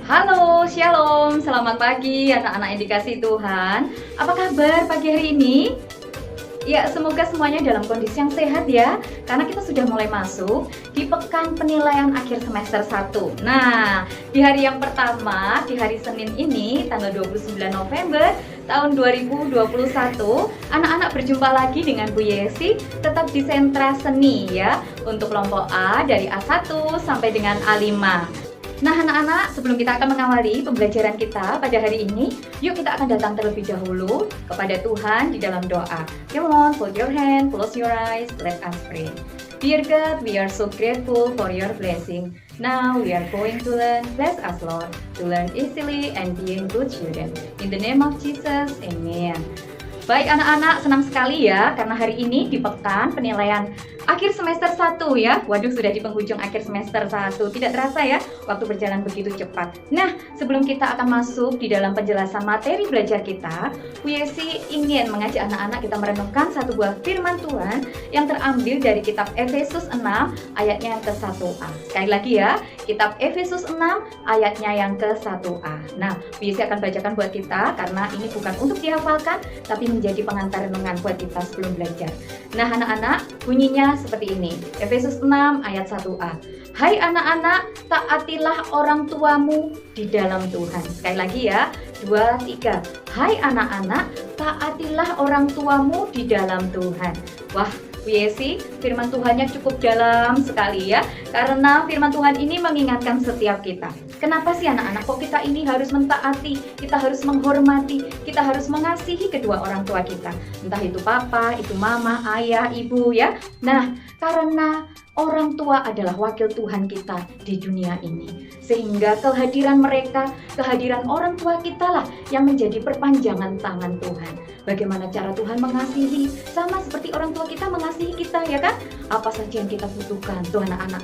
Halo, shalom, selamat pagi anak-anak yang dikasihi Tuhan. Apa kabar pagi hari ini? Ya, semoga semuanya dalam kondisi yang sehat ya, karena kita sudah mulai masuk di pekan penilaian akhir semester 1. Nah, di hari yang pertama, di hari Senin ini, tanggal 29 November tahun 2021, anak-anak berjumpa lagi dengan Bu Yesi, tetap di sentra seni ya, untuk kelompok A dari A1 sampai dengan A5. Nah anak-anak, sebelum kita akan mengawali pembelajaran kita pada hari ini, yuk kita akan datang terlebih dahulu kepada Tuhan di dalam doa. Come on, fold your hand, close your eyes, let us pray. Dear God, we are so grateful for your blessing. Now we are going to learn, bless us Lord, to learn easily and being good children. In the name of Jesus, Amen. Baik anak-anak, senang sekali ya, karena hari ini di pekan penilaian akhir semester 1 ya. Waduh, sudah di penghujung akhir semester 1. Tidak terasa ya, waktu berjalan begitu cepat. Nah, sebelum kita akan masuk di dalam penjelasan materi belajar kita, Bu Yesi ingin mengajak anak-anak kita merenungkan satu buah firman Tuhan yang terambil dari kitab Efesus 6 ayatnya yang ke-1a. Sekali lagi ya, kitab Efesus 6 ayatnya yang ke-1a. Nah, Bu Yesi akan bacakan buat kita karena ini bukan untuk dihafalkan, tapi menjadi pengantar renungan buat kita sebelum belajar. Nah anak-anak, bunyinya seperti ini. Efesus 6 ayat 1a. Hai anak-anak, taatilah orang tuamu di dalam Tuhan. Sekali lagi ya, 2, 3. Hai anak-anak, taatilah orang tuamu di dalam Tuhan. Wah, Bu Yesi, firman Tuhannya cukup dalam sekali ya, karena firman Tuhan ini mengingatkan setiap kita. Kenapa sih anak-anak kok kita ini harus mentaati, kita harus menghormati, kita harus mengasihi kedua orang tua kita. Entah itu papa, itu mama, ayah, ibu ya. Nah, karena orang tua adalah wakil Tuhan kita di dunia ini. Sehingga kehadiran mereka, kehadiran orang tua kita lah yang menjadi perpanjangan tangan Tuhan. Bagaimana cara Tuhan mengasihi, sama seperti orang tua kita mengasihi kita ya kan? Apa saja yang kita butuhkan tuh anak-anak.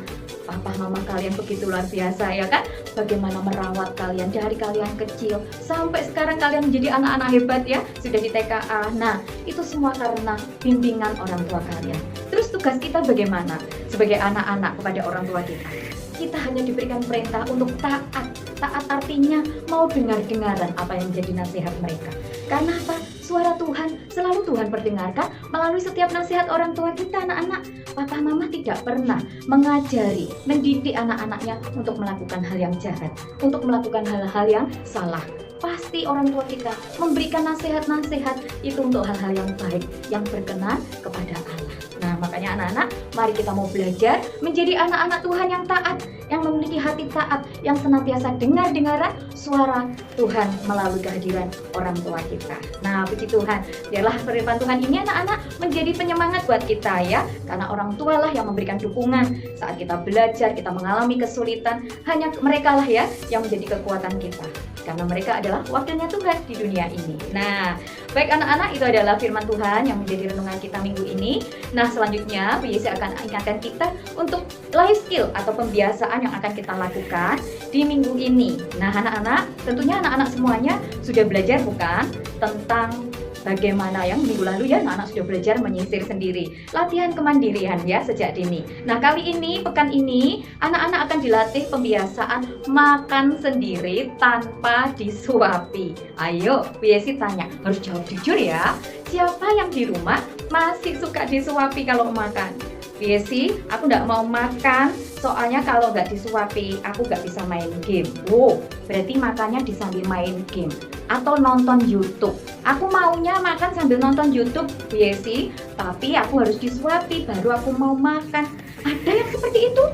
Papa mama kalian begitu luar biasa ya kan? Bagaimana merawat kalian dari kalian kecil sampai sekarang kalian menjadi anak-anak hebat ya, sudah di TKA. Nah, itu semua karena bimbingan orang tua kalian. Terus tugas kita bagaimana sebagai anak-anak kepada orang tua kita? Kita hanya diberikan perintah untuk taat. Taat artinya mau dengar-dengaran apa yang menjadi nasihat mereka. Karena apa? Suara Tuhan selalu Tuhan perdengarkan melalui setiap nasihat orang tua kita anak-anak. Papa mama tidak pernah mengajari, mendidik anak-anaknya untuk melakukan hal yang jahat, untuk melakukan hal-hal yang salah. Pasti orang tua kita memberikan nasihat-nasihat itu untuk hal-hal yang baik, yang berkenan kepada Allah. Nah, makanya anak-anak, mari kita mau belajar menjadi anak-anak Tuhan yang taat, yang memiliki hati taat, yang senantiasa dengar-dengaran suara Tuhan melalui kehadiran orang tua kita. Nah, puji Tuhan, biarlah firman Tuhan ini anak-anak menjadi penyemangat buat kita ya, karena orang tua lah yang memberikan dukungan saat kita belajar, kita mengalami kesulitan, hanya mereka lah ya yang menjadi kekuatan kita. Karena mereka adalah wakilnya Tuhan di dunia ini. Nah, baik anak-anak, itu adalah firman Tuhan yang menjadi renungan kita minggu ini. Nah, selanjutnya Bu Yesi akan ingatkan kita untuk life skill atau pembiasaan yang akan kita lakukan di minggu ini. Nah, anak-anak, tentunya anak-anak semuanya sudah belajar bukan tentang bagaimana yang minggu lalu ya anak-anak sudah belajar menyisir sendiri. Latihan kemandirian ya sejak dini. Nah, kali ini, pekan ini, anak-anak akan dilatih pembiasaan makan sendiri tanpa disuapi. Ayo, Bu Yesi tanya, harus jawab jujur ya. Siapa yang di rumah masih suka disuapi kalau makan? Bu Yesi, aku nggak mau makan, soalnya kalau nggak disuapi, aku nggak bisa main game. Oh, berarti makannya disambil main game atau nonton YouTube. Aku maunya makan sambil nonton YouTube, Bu Yesi, tapi aku harus disuapi baru aku mau makan. Ada yang seperti itu?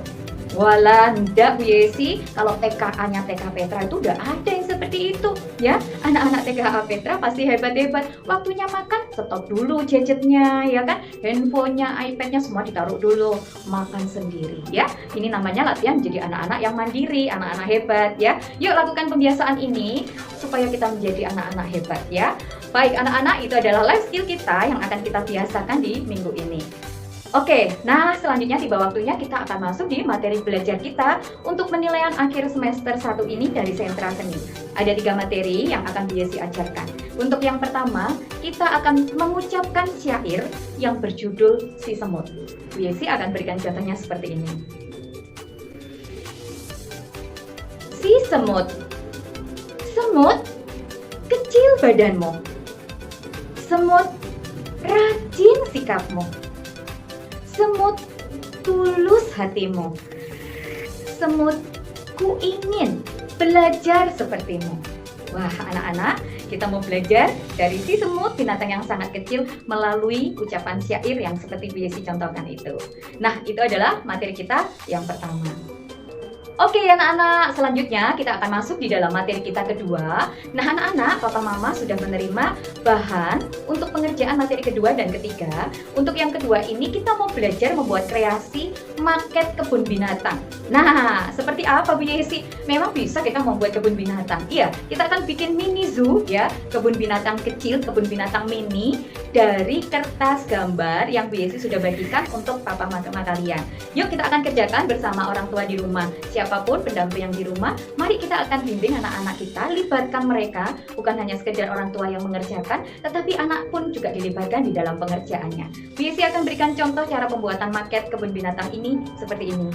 Walah, enggak Bu Yesi. Kalau TKA-nya TK Petra itu udah ada yang seperti itu ya. Anak-anak TKA Petra pasti hebat-hebat. Waktunya makan, stop dulu gadgetnya ya kan. Handphonenya, iPadnya semua ditaruh dulu. Makan sendiri ya. Ini namanya latihan menjadi anak-anak yang mandiri, anak-anak hebat ya. Yuk lakukan pembiasaan ini supaya kita menjadi anak-anak hebat ya. Baik anak-anak, itu adalah life skill kita yang akan kita biasakan di minggu ini. Oke, nah selanjutnya tiba waktunya kita akan masuk di materi belajar kita untuk penilaian akhir semester 1 ini dari Sentra Seni. Ada 3 materi yang akan Bu Yesi ajarkan. Untuk yang pertama, kita akan mengucapkan syair yang berjudul Si Semut. Bu Yesi akan berikan contohnya seperti ini. Si semut badanmu. Semut rajin sikapmu. Semut tulus hatimu. Semut ku ingin belajar sepertimu. Wah, anak-anak, kita mau belajar dari si semut, binatang yang sangat kecil, melalui ucapan syair yang seperti Bu Yesi contohkan itu. Nah, itu adalah materi kita yang pertama. Oke anak-anak, selanjutnya kita akan masuk di dalam materi kita kedua. Nah anak-anak, papa mama sudah menerima bahan untuk pengerjaan materi kedua dan ketiga. Untuk yang kedua ini kita mau belajar membuat kreasi maket kebun binatang. Nah, seperti apa Bu Yesi? Memang bisa kita membuat kebun binatang. Iya, kita akan bikin mini zoo ya, kebun binatang kecil, kebun binatang mini dari kertas gambar yang Bu Yesi sudah bagikan untuk papa mama kalian. Yuk kita akan kerjakan bersama orang tua di rumah. Siapapun pendamping yang di rumah, mari kita akan bimbing anak-anak kita, libatkan mereka, bukan hanya sekedar orang tua yang mengerjakan, tetapi anak pun juga dilibatkan di dalam pengerjaannya. Bu Yesi akan berikan contoh cara pembuatan maket kebun binatang ini seperti ini.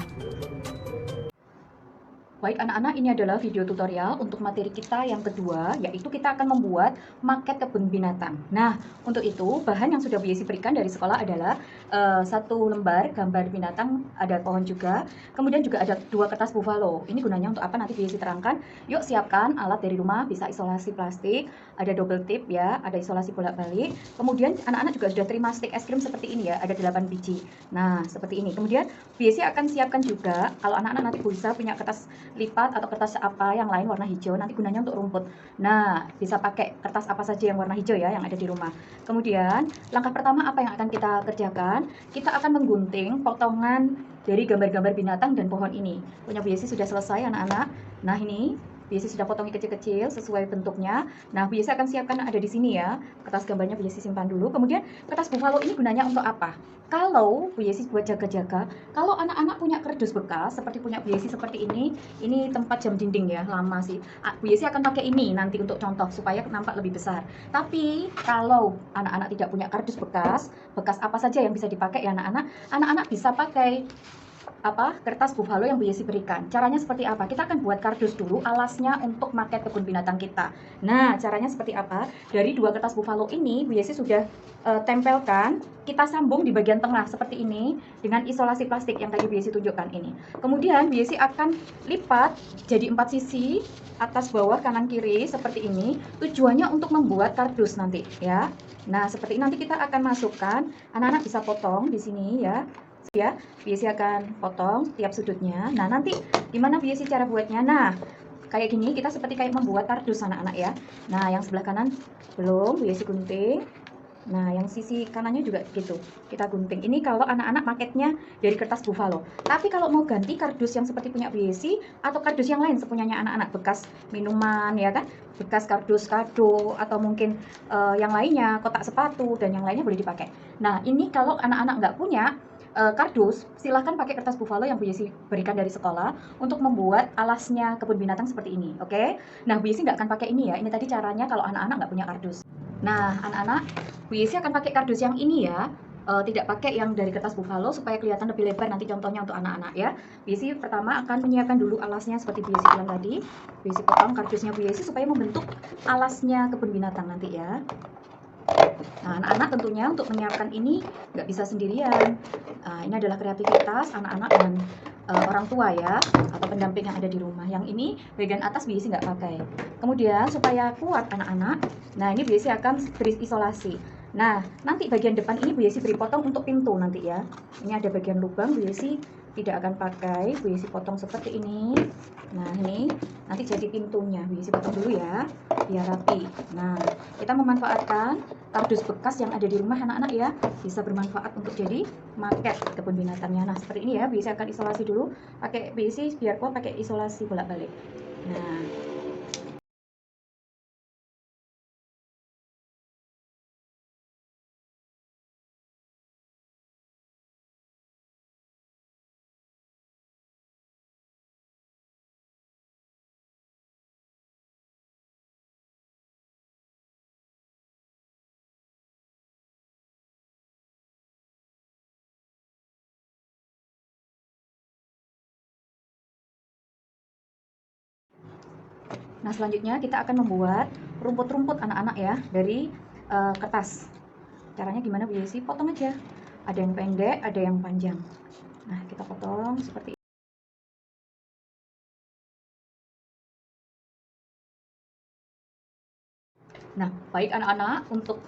Baik anak-anak, ini adalah video tutorial untuk materi kita yang kedua, yaitu kita akan membuat maket kebun binatang. Nah, untuk itu bahan yang sudah Bu Yesi berikan dari sekolah adalah 1 lembar gambar binatang, ada pohon juga, kemudian juga ada 2 kertas buffalo. Ini gunanya untuk apa nanti Bu Yesi terangkan. Yuk siapkan alat dari rumah, bisa isolasi plastik, ada double tip ya, ada isolasi bolak-balik. Kemudian anak-anak juga sudah terima stik es krim seperti ini ya, ada 8 biji. Nah, seperti ini. Kemudian Bu Yesi akan siapkan juga, kalau anak-anak nanti bisa punya kertas lipat atau kertas apa yang lain warna hijau, nanti gunanya untuk rumput. Nah, bisa pakai kertas apa saja yang warna hijau ya, yang ada di rumah. Kemudian, langkah pertama apa yang akan kita kerjakan? Kita akan menggunting potongan dari gambar-gambar binatang dan pohon ini. Punya Bu Yesi sudah selesai anak-anak. Nah, ini Bu Yesi sudah potongnya kecil-kecil sesuai bentuknya. Nah, Bu Yesi akan siapkan ada di sini ya. Kertas gambarnya Bu Yesi simpan dulu. Kemudian kertas buffalo ini gunanya untuk apa? Kalau Bu Yesi buat jaga-jaga, kalau anak-anak punya kardus bekas seperti punya Bu Yesi seperti ini tempat jam dinding ya, lama sih. Bu Yesi akan pakai ini nanti untuk contoh supaya nampak lebih besar. Tapi kalau anak-anak tidak punya kardus bekas, bekas apa saja yang bisa dipakai ya anak-anak, anak-anak bisa pakai kertas buffalo yang Bu Yesi berikan. Caranya seperti apa? Kita akan buat kardus dulu alasnya untuk maket kebun binatang kita. Nah, caranya seperti apa? Dari 2 kertas buffalo ini Bu Yesi sudah tempelkan, kita sambung di bagian tengah seperti ini dengan isolasi plastik yang tadi Bu Yesi tunjukkan ini. Kemudian Bu Yesi akan lipat jadi 4 sisi, atas bawah kanan kiri seperti ini. Tujuannya untuk membuat kardus nanti ya. Nah, seperti ini nanti kita akan masukkan, anak-anak bisa potong di sini ya. Ya, Bu Yesi akan potong tiap sudutnya. Nah, nanti gimana Bu Yesi cara buatnya? Nah, kayak gini kita seperti kayak membuat kardus anak-anak ya. Nah, yang sebelah kanan belum Bu Yesi gunting. Nah, yang sisi kanannya juga gitu. Kita gunting. Ini kalau anak-anak maketnya dari kertas buffalo. Tapi kalau mau ganti kardus yang seperti punya Bu Yesi atau kardus yang lain sepunyanya anak-anak, bekas minuman ya kan? Bekas kardus kado atau mungkin yang lainnya, kotak sepatu dan yang lainnya boleh dipakai. Nah, ini kalau anak-anak nggak punya kardus, silahkan pakai kertas buffalo yang Bu Yesi berikan dari sekolah untuk membuat alasnya kebun binatang seperti ini, oke? Nah, Bu Yesi nggak akan pakai ini ya, ini tadi caranya kalau anak-anak nggak punya kardus. Nah, anak-anak, Bu Yesi akan pakai kardus yang ini ya, tidak pakai yang dari kertas buffalo supaya kelihatan lebih lebar nanti contohnya untuk anak-anak ya. Bu Yesi pertama akan menyiapkan dulu alasnya seperti Bu Yesi bilang tadi. Bu Yesi potong kardusnya Bu Yesi supaya membentuk alasnya kebun binatang nanti ya. Nah, anak-anak tentunya untuk menyiapkan ini nggak bisa sendirian. Ini adalah kreativitas anak-anak dan orang tua ya, atau pendamping yang ada di rumah. Yang ini bagian atas Bu Yesi nggak pakai. Kemudian supaya kuat anak-anak, nah ini Bu Yesi akan beri isolasi. Nah, nanti bagian depan ini Bu Yesi beri potong untuk pintu nanti ya. Ini ada bagian lubang, Bu Yesi tidak akan pakai, Bu Yesi potong seperti ini. Nah, ini nanti jadi pintunya. Bu Yesi potong dulu ya, biar rapi. Nah, kita memanfaatkan kardus bekas yang ada di rumah anak-anak ya, bisa bermanfaat untuk jadi maket kebun binatangnya. Nah, seperti ini ya, Bu Yesi akan isolasi dulu. Pakai Bu Yesi biar kuat pakai isolasi bolak-balik. Nah, Nah, selanjutnya kita akan membuat rumput-rumput anak-anak ya dari kertas. Caranya gimana Bu Yesi? Potong aja. Ada yang pendek, ada yang panjang. Nah, kita potong seperti ini. Nah, baik anak-anak, untuk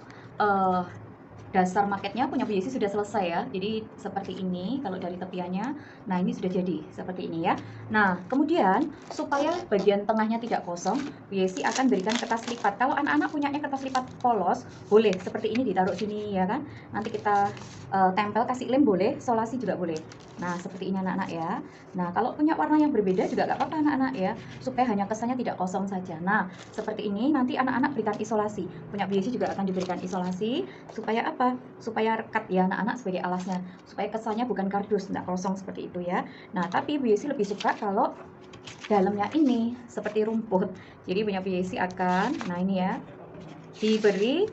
dasar maketnya punya Bu Yesi sudah selesai ya. Jadi seperti ini kalau dari tepiannya. Nah, ini sudah jadi seperti ini ya. Nah, kemudian supaya bagian tengahnya tidak kosong, Bu Yesi akan berikan kertas lipat. Kalau anak-anak punyanya kertas lipat polos, boleh seperti ini ditaruh sini ya kan. Nanti kita tempel, kasih lem boleh, solasi juga boleh. Nah, seperti ini anak-anak ya. Nah, kalau punya warna yang berbeda juga nggak apa-apa anak-anak ya, supaya hanya kesannya tidak kosong saja. Nah, seperti ini nanti anak-anak berikan isolasi. Punya Bu Yesi juga akan diberikan isolasi supaya apa? Supaya rekat ya anak-anak sebagai alasnya, supaya kesannya bukan kardus, tidak kosong seperti itu ya. Nah, tapi Bu Yesi lebih suka kalau dalamnya ini seperti rumput. Jadi punya Bu Yesi akan, nah ini ya, diberi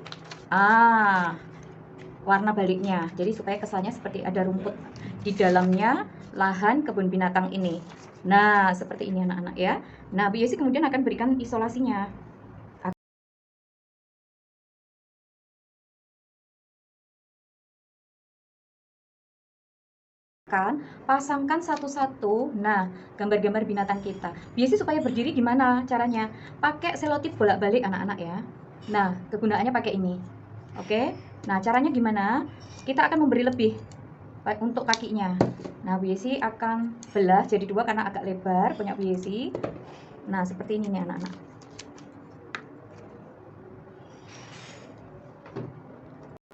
warna baliknya. Jadi supaya kesannya seperti ada rumput di dalamnya lahan kebun binatang ini. Nah, seperti ini anak-anak ya. Nah, Bu Yesi kemudian akan berikan isolasinya. Pasangkan satu-satu. Nah, gambar-gambar binatang kita. Biasanya supaya berdiri gimana caranya? Pakai selotip bolak-balik anak-anak ya. Nah, kegunaannya pakai ini. Oke. Nah, caranya gimana? Kita akan memberi lebih untuk kakinya. Nah, Bu Yesi akan belah jadi dua karena agak lebar punya Bu Yesi. Nah, seperti ini nih anak-anak.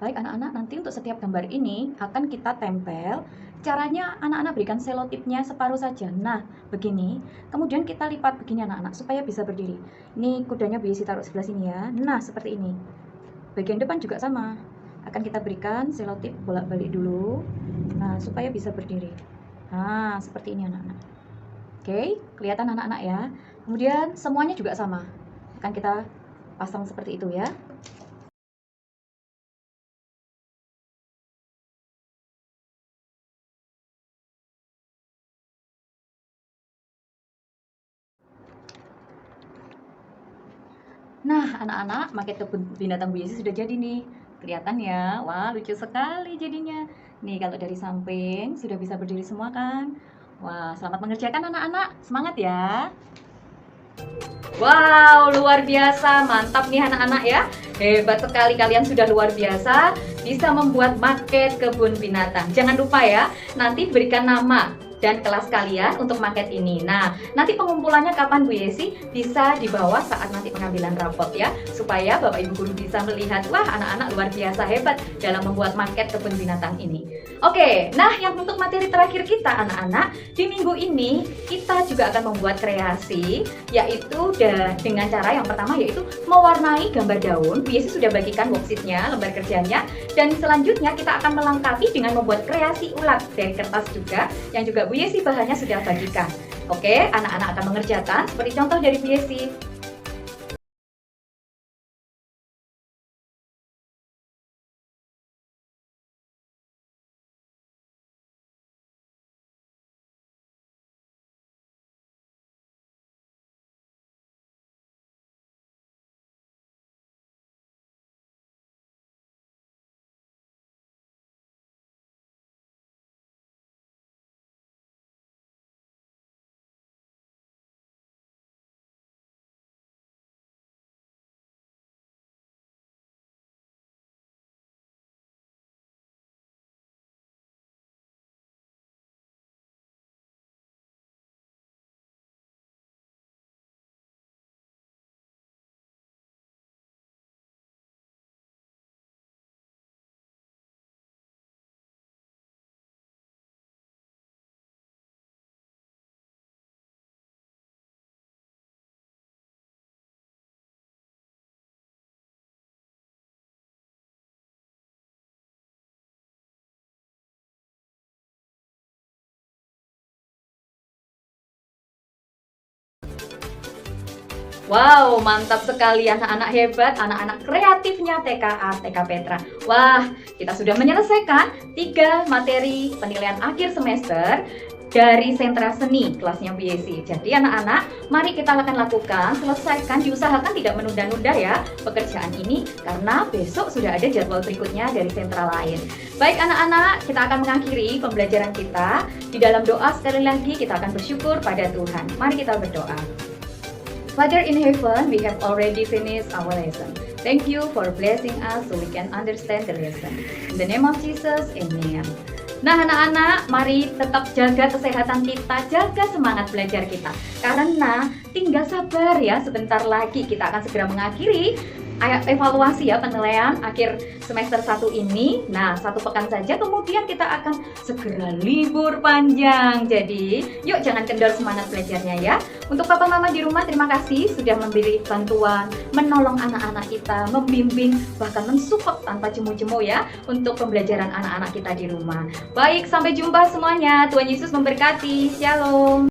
Baik anak-anak, nanti untuk setiap gambar ini akan kita tempel. Caranya anak-anak berikan selotipnya separuh saja. Nah, begini. Kemudian kita lipat begini anak-anak supaya bisa berdiri. Ini kudanya Bu Yesi taruh sebelah sini ya. Nah, seperti ini. Bagian depan juga sama. Akan kita berikan selotip bolak-balik dulu. Nah, supaya bisa berdiri. Nah, seperti ini anak-anak. Oke, kelihatan anak-anak ya. Kemudian semuanya juga sama. Akan kita pasang seperti itu ya. Nah, anak-anak, maket kebun binatang Bu Yesi sudah jadi nih. Kelihatan ya? Wah, lucu sekali jadinya. Nih, kalau dari samping sudah bisa berdiri semua kan? Wah, selamat mengerjakan anak-anak. Semangat ya. Wow, luar biasa. Mantap nih anak-anak ya. Hebat sekali, kalian sudah luar biasa bisa membuat maket kebun binatang. Jangan lupa ya, nanti berikan nama dan kelas kalian untuk maket ini. Nah, nanti pengumpulannya kapan Bu Yesi? Bisa di bawah saat nanti pengambilan rapot ya, supaya Bapak Ibu Guru bisa melihat, wah anak-anak luar biasa hebat dalam membuat maket kebun binatang ini. Oke, nah yang untuk materi terakhir kita anak-anak, di minggu ini kita juga akan membuat kreasi, yaitu dengan cara yang pertama yaitu mewarnai gambar daun. Bu Yesi sudah bagikan worksheetnya, lembar kerjanya, dan selanjutnya kita akan melengkapi dengan membuat kreasi ulat dari kertas juga, yang juga Bu Yesi bahannya sudah bagikan. Oke, anak-anak akan mengerjakan seperti contoh dari Bu Yesi. Wow, mantap sekali anak-anak hebat, anak-anak kreatifnya TKA TK Petra. Wah, kita sudah menyelesaikan 3 materi penilaian akhir semester dari sentra seni kelasnya BSC. Jadi anak-anak, mari kita akan lakukan, selesaikan, diusahakan tidak menunda-nunda ya pekerjaan ini, karena besok sudah ada jadwal berikutnya dari sentra lain. Baik anak-anak, kita akan mengakhiri pembelajaran kita. Di dalam doa sekali lagi kita akan bersyukur pada Tuhan. Mari kita berdoa. Father in heaven, we have already finished our lesson. Thank you for blessing us so we can understand the lesson. In the name of Jesus, amen. Nah anak-anak, mari tetap jaga kesehatan kita, jaga semangat belajar kita. Karena tinggal sabar ya, sebentar lagi kita akan segera mengakhiri evaluasi ya, penilaian akhir semester 1 ini. Nah, 1 pekan saja kemudian kita akan segera libur panjang. Jadi, yuk jangan kendor semangat belajarnya ya. Untuk papa mama di rumah, terima kasih sudah memberi bantuan, menolong anak-anak kita, membimbing, bahkan mensupport tanpa jemu-jemu ya untuk pembelajaran anak-anak kita di rumah. Baik, sampai jumpa semuanya. Tuhan Yesus memberkati. Shalom.